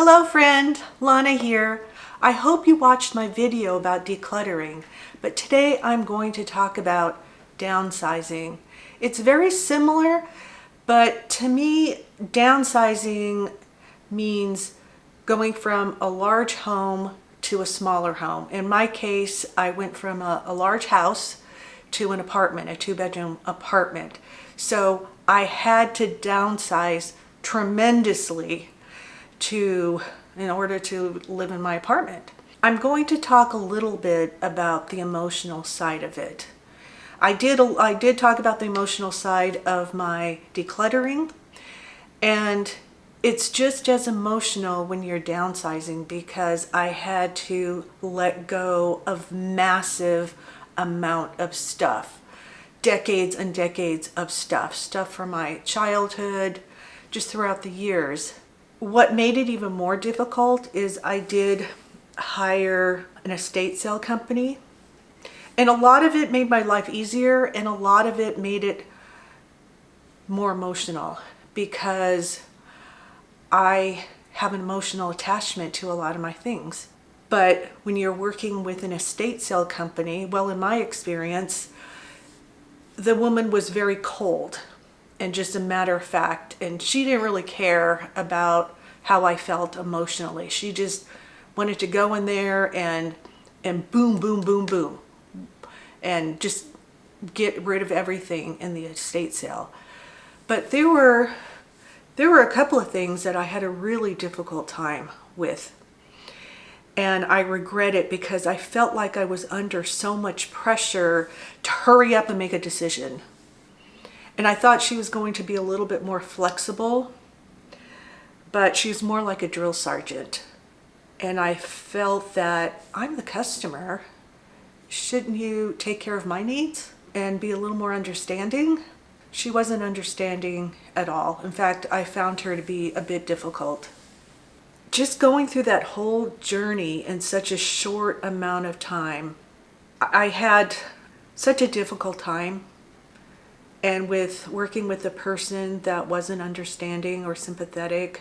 Hello friend, Lana here. I hope you watched my video about decluttering, but today I'm going to talk about downsizing. It's very similar, but to me, downsizing means going from a large home to a smaller home. In my case, I went from a large house to an apartment, a 2-bedroom apartment. So I had to downsize tremendously in order to live in my apartment. I'm going to talk a little bit about the emotional side of it. I did talk about the emotional side of my decluttering, and it's just as emotional when you're downsizing because I had to let go of massive amount of stuff. Decades and decades of stuff from my childhood, just throughout the years. What made it even more difficult is I did hire an estate sale company, and a lot of it made my life easier and a lot of it made it more emotional because I have an emotional attachment to a lot of my things. But when you're working with an estate sale company, well, in my experience, the woman was very cold and just a matter of fact, and she didn't really care about how I felt emotionally. She just wanted to go in there and boom, boom, boom, boom, and just get rid of everything in the estate sale. But there were a couple of things that I had a really difficult time with. And I regret it because I felt like I was under so much pressure to hurry up and make a decision. And I thought she was going to be a little bit more flexible, but she was more like a drill sergeant. And I felt that I'm the customer. Shouldn't you take care of my needs and be a little more understanding? She wasn't understanding at all. In fact, I found her to be a bit difficult. Just going through that whole journey in such a short amount of time, I had such a difficult time. And with working with a person that wasn't understanding or sympathetic,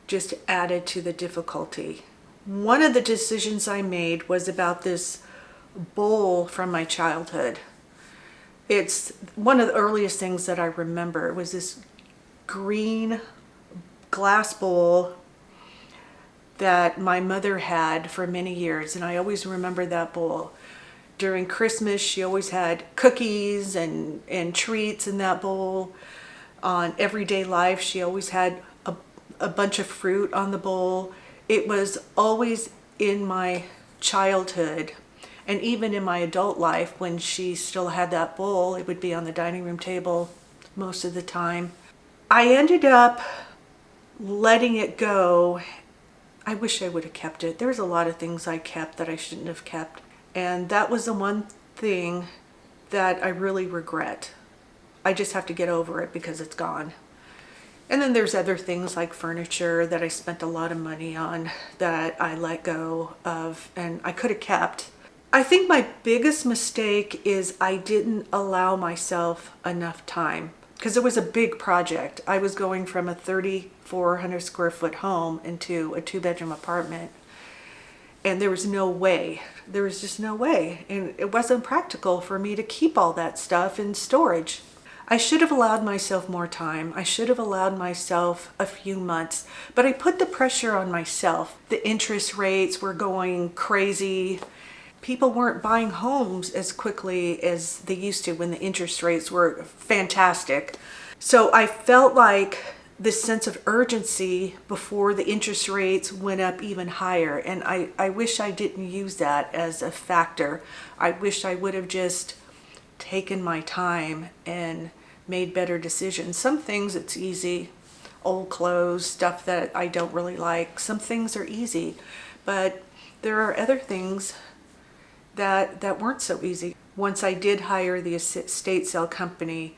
just added to the difficulty. One of the decisions I made was about this bowl from my childhood. It's one of the earliest things that I remember. It was this green glass bowl that my mother had for many years, and I always remember that bowl. During Christmas, she always had cookies and treats in that bowl. On everyday life, she always had a bunch of fruit on the bowl. It was always in my childhood, and even in my adult life, when she still had that bowl, it would be on the dining room table most of the time. I ended up letting it go. I wish I would have kept it. There was a lot of things I kept that I shouldn't have kept. And that was the one thing that I really regret. I just have to get over it because it's gone. And then there's other things like furniture that I spent a lot of money on that I let go of and I could have kept. I think my biggest mistake is I didn't allow myself enough time because it was a big project. I was going from a 3,400 square foot home into a 2-bedroom apartment. And there was no way. There was just no way. And it wasn't practical for me to keep all that stuff in storage. I should have allowed myself more time. I should have allowed myself a few months. But I put the pressure on myself. The interest rates were going crazy. People weren't buying homes as quickly as they used to when the interest rates were fantastic. So I felt like this sense of urgency before the interest rates went up even higher. And I wish I didn't use that as a factor. I wish I would have just taken my time and made better decisions. Some things it's easy, old clothes, stuff that I don't really like. Some things are easy, but there are other things that weren't so easy. Once I did hire the estate sale company,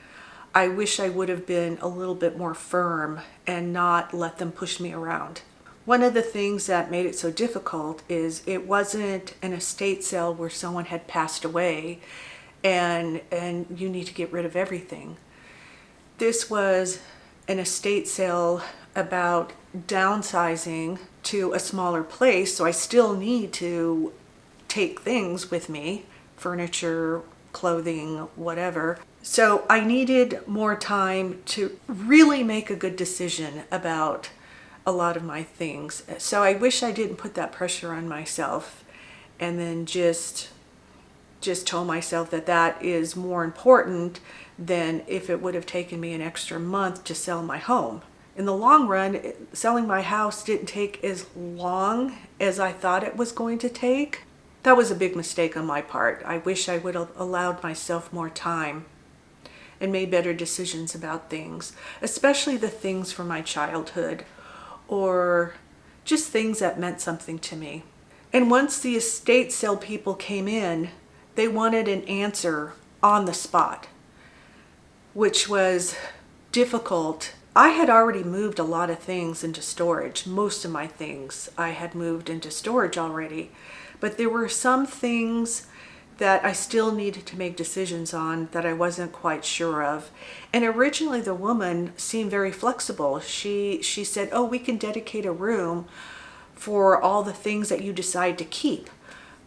I wish I would have been a little bit more firm and not let them push me around. One of the things that made it so difficult is it wasn't an estate sale where someone had passed away and you need to get rid of everything. This was an estate sale about downsizing to a smaller place, so I still need to take things with me, furniture, clothing, whatever. So I needed more time to really make a good decision about a lot of my things. So I wish I didn't put that pressure on myself and then just told myself that that is more important than if it would have taken me an extra month to sell my home. In the long run, selling my house didn't take as long as I thought it was going to take. That was a big mistake on my part. I wish I would have allowed myself more time and made better decisions about things, especially the things from my childhood or just things that meant something to me. And once the estate sale people came in, they wanted an answer on the spot, which was difficult. I had already moved a lot of things into storage. Most of my things I had moved into storage already, but there were some things that I still needed to make decisions on that I wasn't quite sure of. And originally the woman seemed very flexible. She said, oh, we can dedicate a room for all the things that you decide to keep.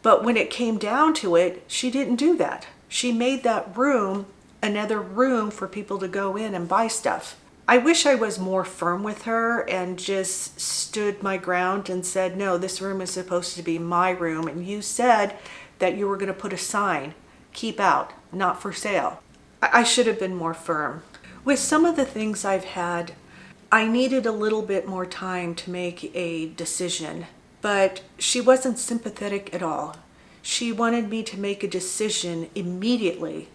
But when it came down to it, she didn't do that. She made that room another room for people to go in and buy stuff. I wish I was more firm with her and just stood my ground and said, no, this room is supposed to be my room. And you said that you were going to put a sign, keep out, not for sale. I should have been more firm. With some of the things I've had, I needed a little bit more time to make a decision, but she wasn't sympathetic at all. She wanted me to make a decision immediately,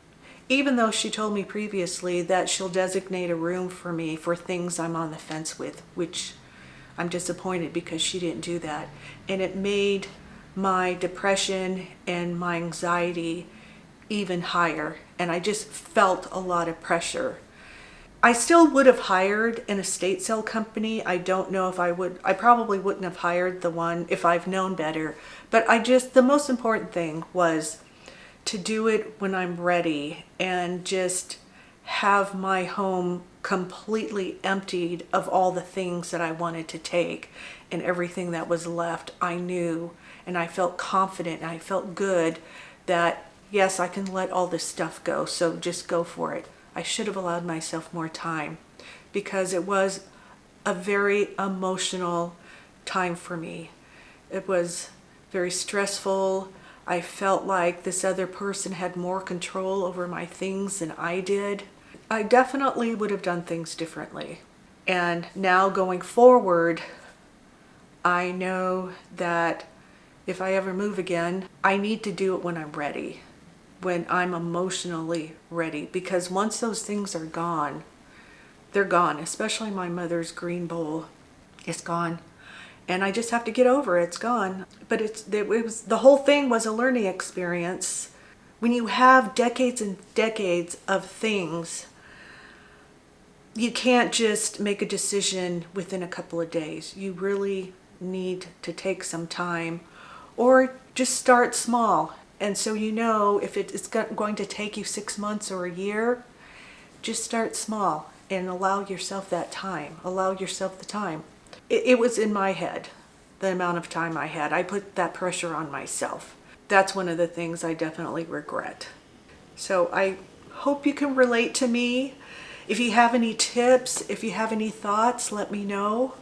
even though she told me previously that she'll designate a room for me for things I'm on the fence with, which I'm disappointed because she didn't do that. And it made my depression and my anxiety even higher, and I just felt a lot of pressure. I still would have hired an estate sale company. I don't know if I would. I probably wouldn't have hired the one if I've known better, but the most important thing was to do it when I'm ready and just have my home completely emptied of all the things that I wanted to take, and everything that was left I knew, and I felt confident and I felt good that yes, I can let all this stuff go, so just go for it. I should have allowed myself more time because it was a very emotional time for me. It was very stressful. I felt like this other person had more control over my things than I did. I definitely would have done things differently. And now going forward, I know that if I ever move again, I need to do it when I'm ready, when I'm emotionally ready, because once those things are gone, they're gone, especially my mother's green bowl. It's gone. And I just have to get over it. It's gone. But the whole thing was a learning experience. When you have decades and decades of things, you can't just make a decision within a couple of days. You really need to take some time, or just start small. And so you know if it's going to take you 6 months or a year, just start small and allow yourself that time. Allow yourself the time. It was in my head, the amount of time I had. I put that pressure on myself. That's one of the things I definitely regret. So I hope you can relate to me. If you have any tips, if you have any thoughts, let me know.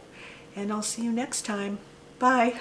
And I'll see you next time. Bye.